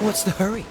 What's the hurry?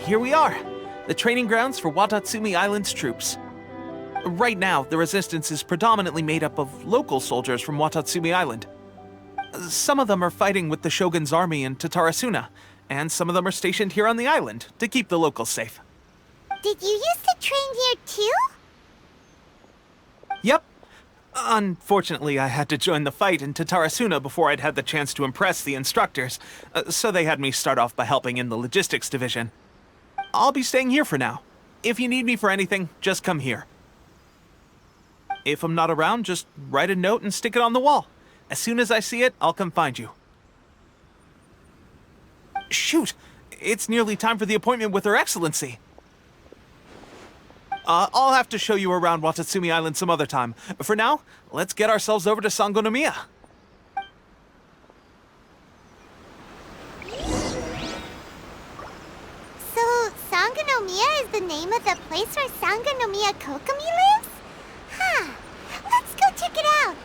Here we are, the training grounds for Watatsumi Island's troops. Right now, the resistance is predominantly made up of local soldiers from Watatsumi Island. Some of them are fighting with the Shogun's army in Tatarasuna, and some of them are stationed here on the island to keep the locals safe. Did you used to train here too? Yep. Unfortunately, I had to join the fight in Tatarasuna before I'd had the chance to impress the instructors, so they had me start off by helping in the logistics division. I'll be staying here for now. If you need me for anything, just come here. If I'm not around, just write a note and stick it on the wall. As soon as I see it, I'll come find you. Shoot! It's nearly time for the appointment with Her Excellency. I'll have to show you around Watatsumi Island some other time. For now, let's get ourselves over to Sangonomiya. So, Sangonomiya is the name of the place where Sangonomiya Kokomi lives? Huh. Let's go check it out.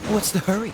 What's the hurry?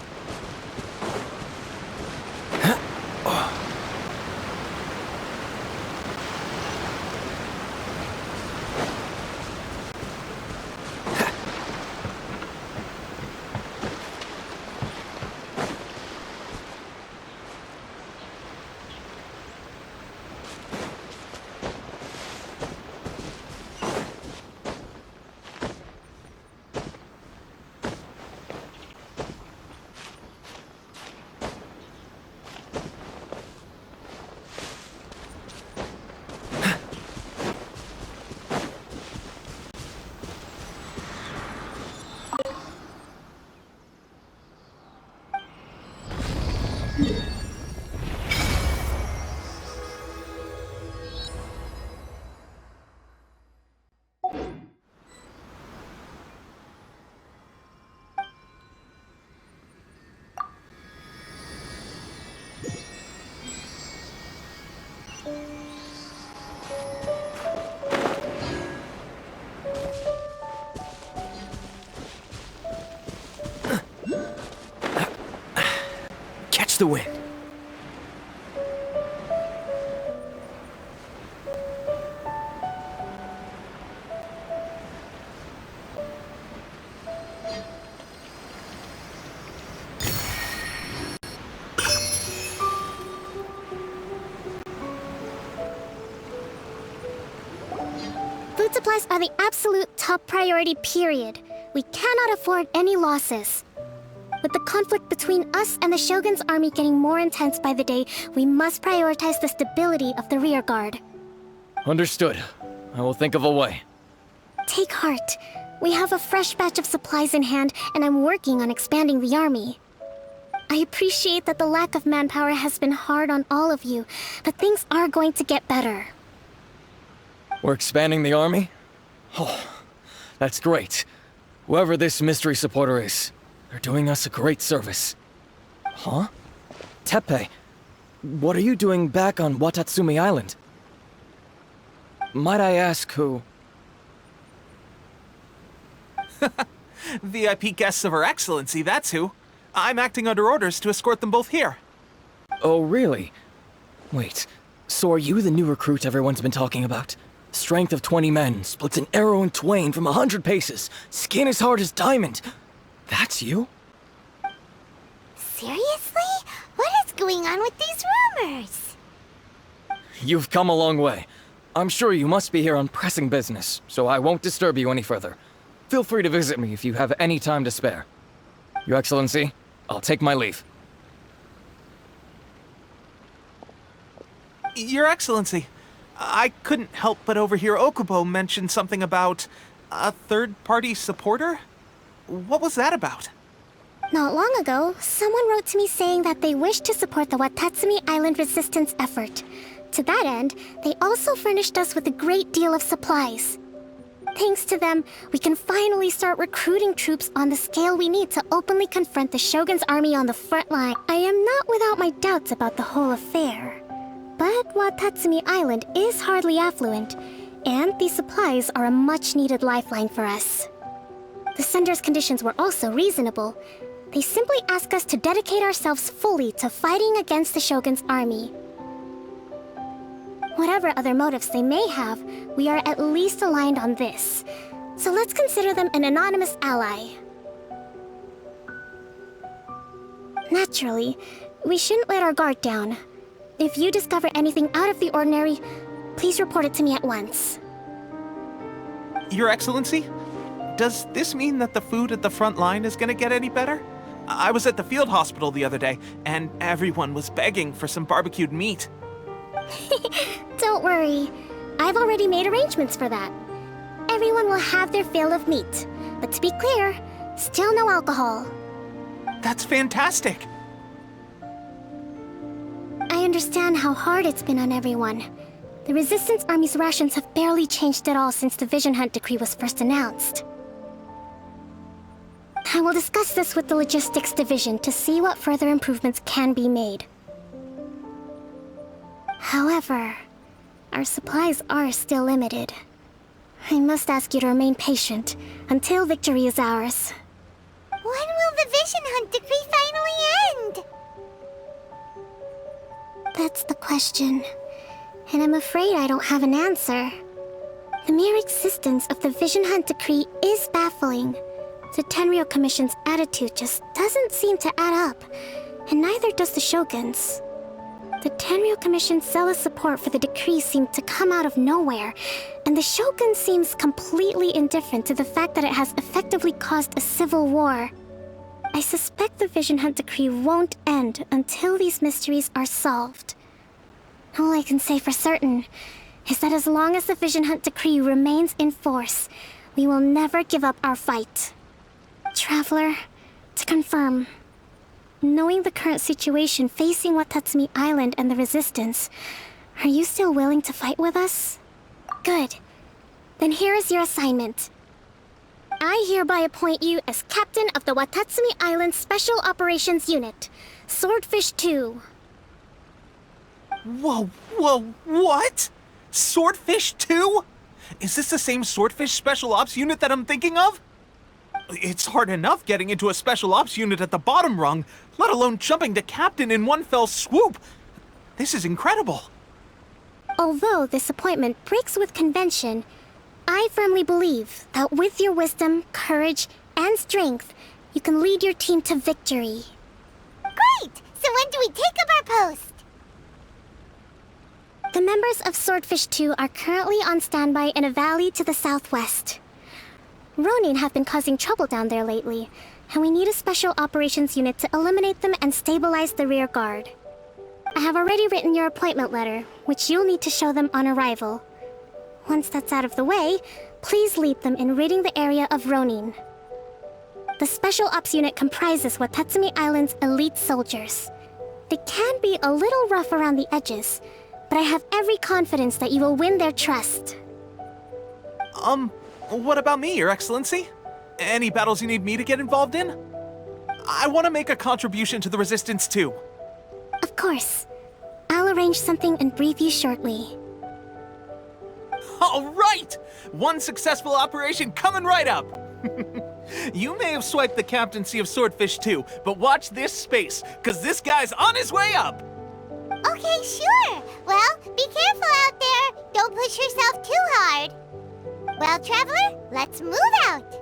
Catch the wind. Food supplies are the absolute top priority, period. We cannot afford any losses. With the conflict between us and the Shogun's army getting more intense by the day, we must prioritize the stability of the rear guard. Understood. I will think of a way. Take heart. We have a fresh batch of supplies in hand, and I'm working on expanding the army. I appreciate that the lack of manpower has been hard on all of you, but things are going to get better. We're expanding the army? Oh, that's great. Whoever this mystery supporter is, they're doing us a great service. Huh? Teppei, what are you doing back on Watatsumi Island? Might I ask who? VIP guests of Her Excellency, that's who. I'm acting under orders to escort them both here. Oh, really? Wait, so are you the new recruit everyone's been talking about? Strength of 20 men, splits an arrow in twain from 100 paces, skin as hard as diamond. That's you? Seriously? What is going on with these rumors? You've come a long way. I'm sure you must be here on pressing business, so I won't disturb you any further. Feel free to visit me if you have any time to spare. Your Excellency, I'll take my leave. Your Excellency, I couldn't help but overhear Okubo mention something about a third-party supporter? What was that about? Not long ago, someone wrote to me saying that they wish to support the Watatsumi Island resistance effort. To that end, they also furnished us with a great deal of supplies. Thanks to them, we can finally start recruiting troops on the scale we need to openly confront the Shogun's army on the front line. I am not without my doubts about the whole affair. But Watatsumi Island is hardly affluent, and these supplies are a much-needed lifeline for us. The sender's conditions were also reasonable. They simply ask us to dedicate ourselves fully to fighting against the Shogun's army. Whatever other motives they may have, we are at least aligned on this. So let's consider them an anonymous ally. Naturally, we shouldn't let our guard down. If you discover anything out of the ordinary, please report it to me at once. Your Excellency, does this mean that the food at the front line is gonna get any better? I was at the field hospital the other day, and everyone was begging for some barbecued meat. Don't worry. I've already made arrangements for that. Everyone will have their fill of meat. But to be clear, still no alcohol. That's fantastic! I understand how hard it's been on everyone. The Resistance Army's rations have barely changed at all since the Vision Hunt decree was first announced. I will discuss this with the Logistics Division to see what further improvements can be made. However, our supplies are still limited. I must ask you to remain patient until victory is ours. When will the Vision Hunt decree finally end? That's the question, and I'm afraid I don't have an answer. The mere existence of the Vision Hunt decree is baffling. The Tenryou Commission's attitude just doesn't seem to add up, and neither does the Shogun's. The Tenryou Commission's zealous support for the decree seemed to come out of nowhere, and the Shogun seems completely indifferent to the fact that it has effectively caused a civil war. I suspect the Vision Hunt decree won't end until these mysteries are solved. All I can say for certain is that as long as the Vision Hunt decree remains in force, we will never give up our fight. Traveler, to confirm, knowing the current situation facing Watatsumi Island and the Resistance, are you still willing to fight with us? Good. Then here is your assignment. I hereby appoint you as Captain of the Watatsumi Island Special Operations Unit, Swordfish II. Whoa, what? Swordfish 2? Is this the same Swordfish Special Ops unit that I'm thinking of? It's hard enough getting into a Special Ops unit at the bottom rung, let alone jumping to Captain in one fell swoop. This is incredible. Although this appointment breaks with convention, I firmly believe that with your wisdom, courage, and strength, you can lead your team to victory. Great! So when do we take up our post? The members of Swordfish II are currently on standby in a valley to the southwest. Ronin have been causing trouble down there lately, and we need a special operations unit to eliminate them and stabilize the rear guard. I have already written your appointment letter, which you'll need to show them on arrival. Once that's out of the way, please lead them in ridding the area of Ronin. The Special Ops Unit comprises Watatsumi Island's elite soldiers. They can be a little rough around the edges, but I have every confidence that you will win their trust. What about me, Your Excellency? Any battles you need me to get involved in? I want to make a contribution to the Resistance too. Of course. I'll arrange something and brief you shortly. All right! One successful operation coming right up! You may have swiped the captaincy of Swordfish II, but watch this space, because this guy's on his way up! Okay, sure. Well, be careful out there. Don't push yourself too hard. Well, Traveler, let's move out.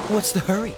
What's the hurry?